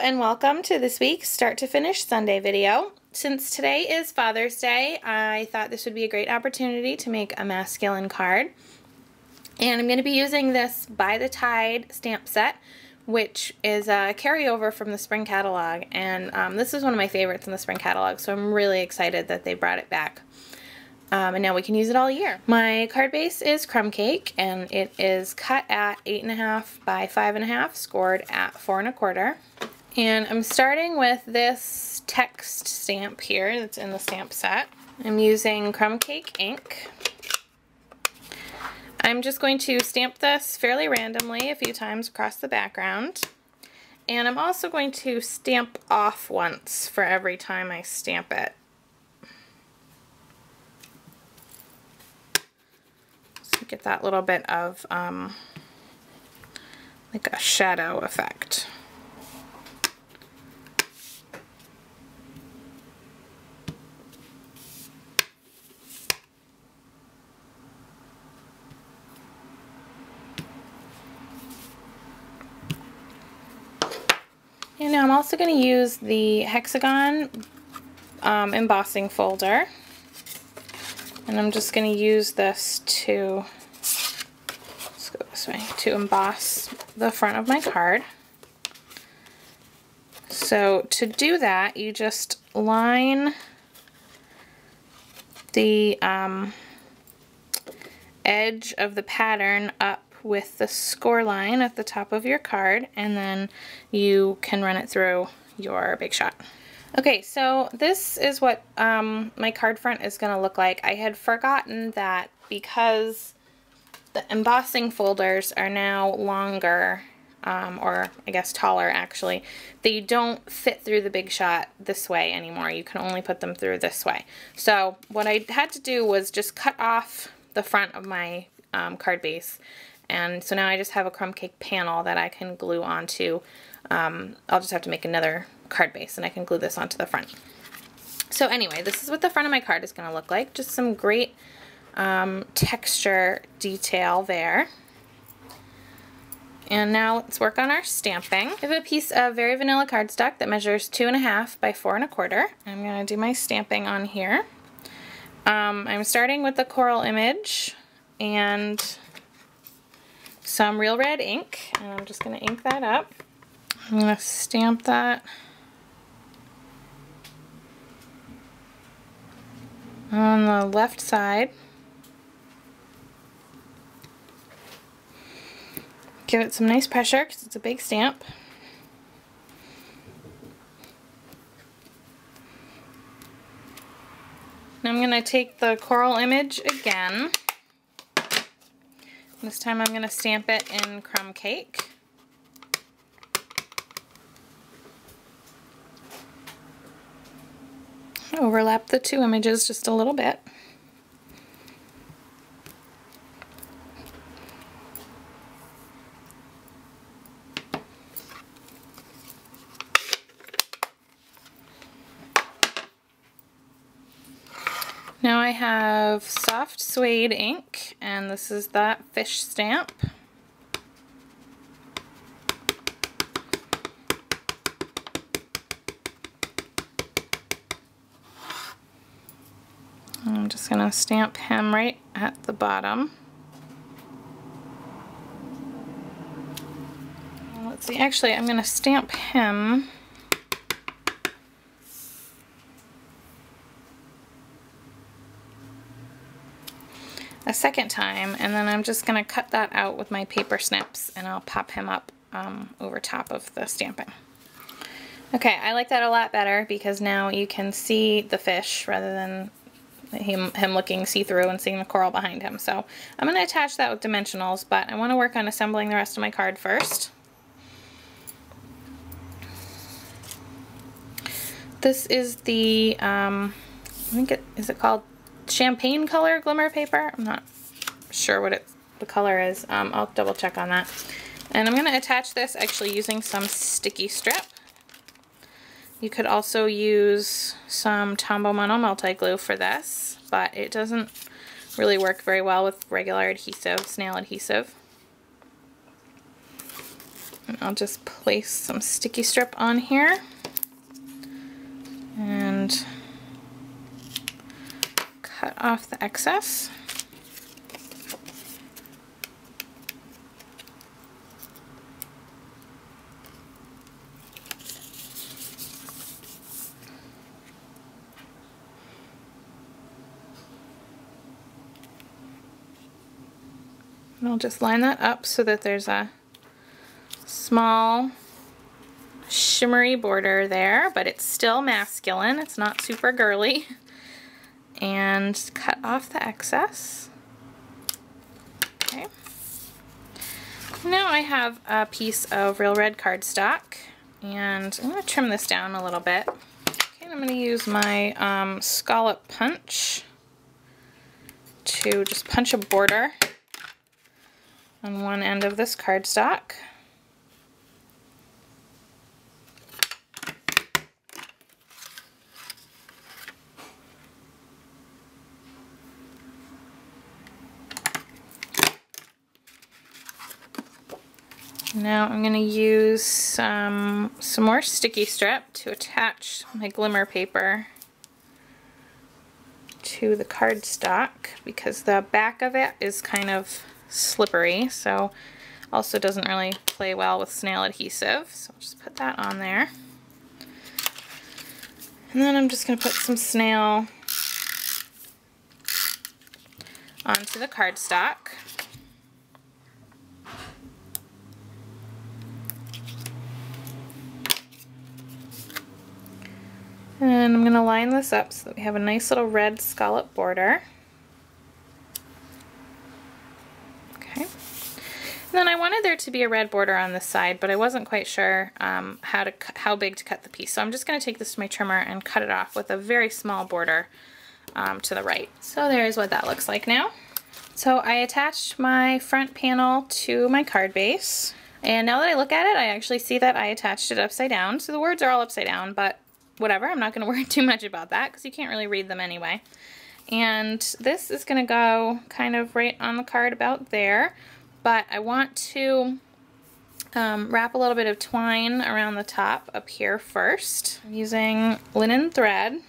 and welcome to this week's Start to Finish Sunday video. Since today is Father's Day, I thought this would be a great opportunity to make a masculine card. And I'm going to be using this By the Tide stamp set, which is a carryover from the spring catalog. And this is one of my favorites in the spring catalog, so I'm really excited that they brought it back. And now we can use it all year. My card base is crumb cake, and it is cut at 8.5 by 5.5, scored at 4 1/4. And I'm starting with this text stamp here that's in the stamp set. I'm using crumb cake ink. I'm just going to stamp this fairly randomly a few times across the background. And I'm also going to stamp off once for every time I stamp it. Get that little bit of like a shadow effect. And now I'm also going to use the hexagon embossing folder. And I'm just going to use this to, let's go this way, to emboss the front of my card. So to do that, you just line the edge of the pattern up with the score line at the top of your card, and then you can run it through your Big Shot. Okay, so this is what my card front is going to look like. I had forgotten that because the embossing folders are now longer, or I guess taller actually, they don't fit through the Big Shot this way anymore. You can only put them through this way. So what I had to do was just cut off the front of my card base. And so now I just have a crumb cake panel that I can glue onto. I'll just have to make another card base and I can glue this onto the front. So anyway, this is what the front of my card is going to look like. Just some great texture detail there. And now let's work on our stamping. I have a piece of very vanilla cardstock that measures 2.5 by 4 1/4. I'm going to do my stamping on here. I'm starting with the coral image and some real red ink, and I'm just going to ink that up. I'm going to stamp that on the left side. Give it some nice pressure because it's a big stamp. Now I'm going to take the coral image again. This time I'm going to stamp it in crumb cake. Overlap the two images just a little bit. Now I have soft suede ink, and this is that fish stamp. I'm just going to stamp him right at the bottom. Let's see, actually I'm going to stamp him a second time, and then I'm just going to cut that out with my paper snips, and I'll pop him up over top of the stamping. Okay, I like that a lot better because now you can see the fish rather than him looking see-through and seeing the coral behind him. So I'm going to attach that with dimensionals, but I want to work on assembling the rest of my card first. This is the, I think is it called champagne color glimmer paper? I'm not sure what the color is. I'll double check on that. And I'm going to attach this actually using some sticky strip. You could also use some Tombow Mono multi-glue for this, but it doesn't really work very well with regular adhesive, snail adhesive. And I'll just place some sticky strip on here and cut off the excess. And I'll just line that up so that there's a small shimmery border there, but it's still masculine. It's not super girly. And cut off the excess. Okay. Now I have a piece of real red cardstock, and I'm going to trim this down a little bit. Okay, and I'm going to use my scallop punch to just punch a border on one end of this cardstock. Now I'm going to use some more sticky strip to attach my glimmer paper to the cardstock, because the back of it is kind of slippery, so also doesn't really play well with snail adhesive. So I'll just put that on there. And then I'm just going to put some snail onto the cardstock. And I'm going to line this up so that we have a nice little red scallop border. Okay. And then I wanted there to be a red border on this side, but I wasn't quite sure how big to cut the piece. So I'm just going to take this to my trimmer and cut it off with a very small border to the right. So there's what that looks like now. So I attached my front panel to my card base. And now that I look at it, I actually see that I attached it upside down. So the words are all upside down, but whatever, I'm not going to worry too much about that because you can't really read them anyway. And this is going to go kind of right on the card about there, but I want to wrap a little bit of twine around the top up here first. I'm using linen thread.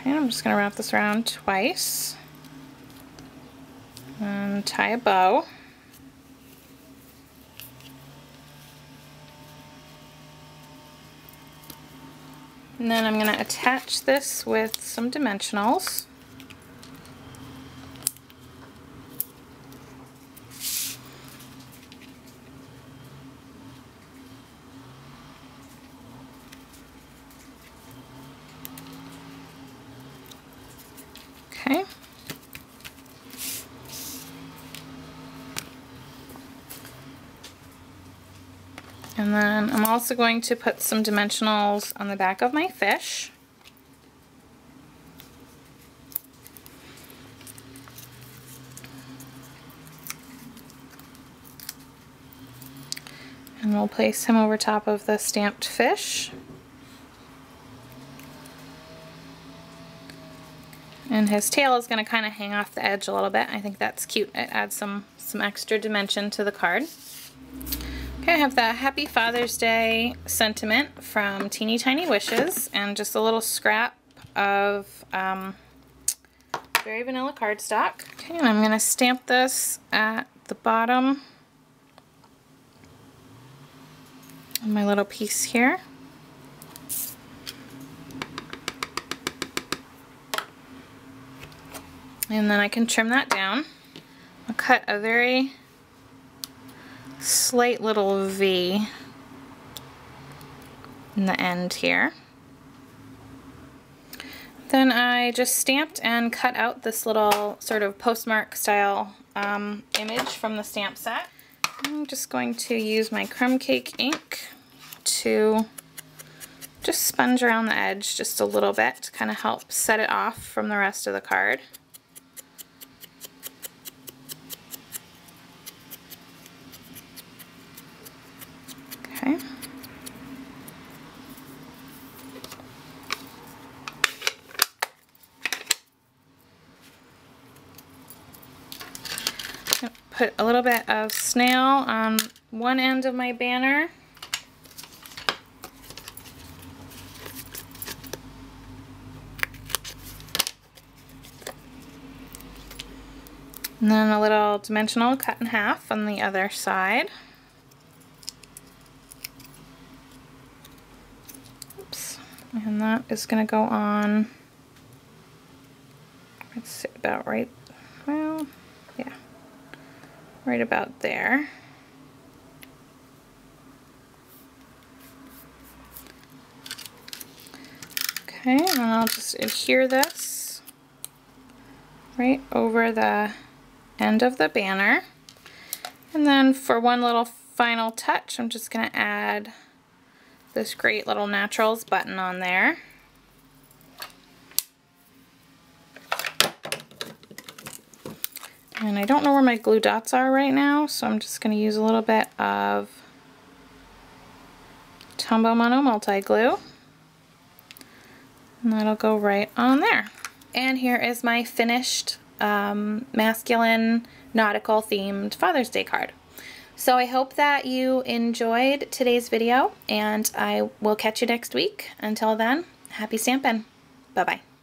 I'm just going to wrap this around twice and tie a bow. And then I'm going to attach this with some dimensionals. Okay. And then I'm also going to put some dimensionals on the back of my fish. And we'll place him over top of the stamped fish. And his tail is going to kind of hang off the edge a little bit. I think that's cute. It adds some extra dimension to the card. Okay, I have the Happy Father's Day sentiment from Teeny Tiny Wishes and just a little scrap of very vanilla cardstock. Okay, and I'm going to stamp this at the bottom of my little piece here. And then I can trim that down. I'll cut a very slight little V in the end here. Then I just stamped and cut out this little sort of postmark style image from the stamp set. I'm just going to use my crumb cake ink to just sponge around the edge just a little bit to kind of help set it off from the rest of the card. put a little bit of snail on one end of my banner. And then a little dimensional cut in half on the other side. Oops. And that is going to go on, let's see, about right, well, yeah, right about there. Okay, and I'll just adhere this right over the end of the banner. And then for one little final touch, I'm just going to add this great little Naturals button on there. And I don't know where my glue dots are right now, so I'm just going to use a little bit of Tombow Mono Multi-Glue. And that'll go right on there. And here is my finished masculine nautical themed Father's Day card. So I hope that you enjoyed today's video, and I will catch you next week. Until then, happy stampin'. Bye-bye.